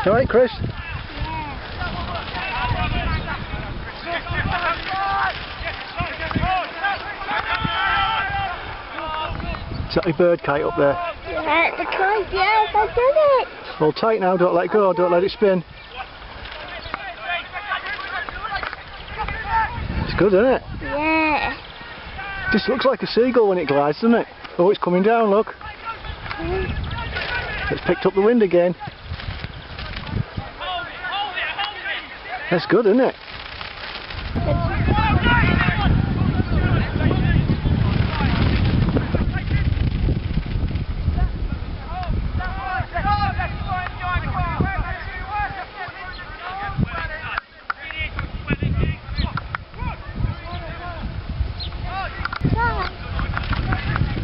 Alright, Chris? Is that your bird kite up there? Yeah, the kite, yes, I did it! Hold tight now, don't let go, don't let it spin. It's good, isn't it? Yeah. Just looks like a seagull when it glides, doesn't it? Oh, it's coming down, look. It's picked up the wind again. That's good, isn't it?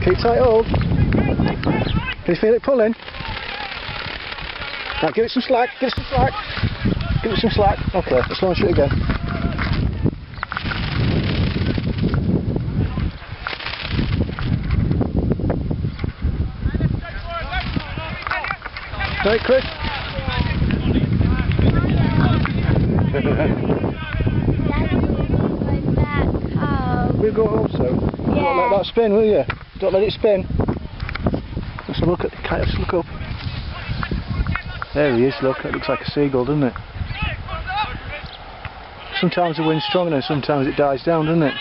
Keep tight hold. Can you feel it pulling? Now give it some slack, give it some slack. Give it some slack. Okay, let's launch it again. Right, Chris? We'll go home soon. Yeah. Don't let that spin, will you? Don't let it spin. Let's have a look at the kite, let's look up. There he is, look, it looks like a seagull, doesn't it? Sometimes the wind's strong and sometimes it dies down, doesn't it?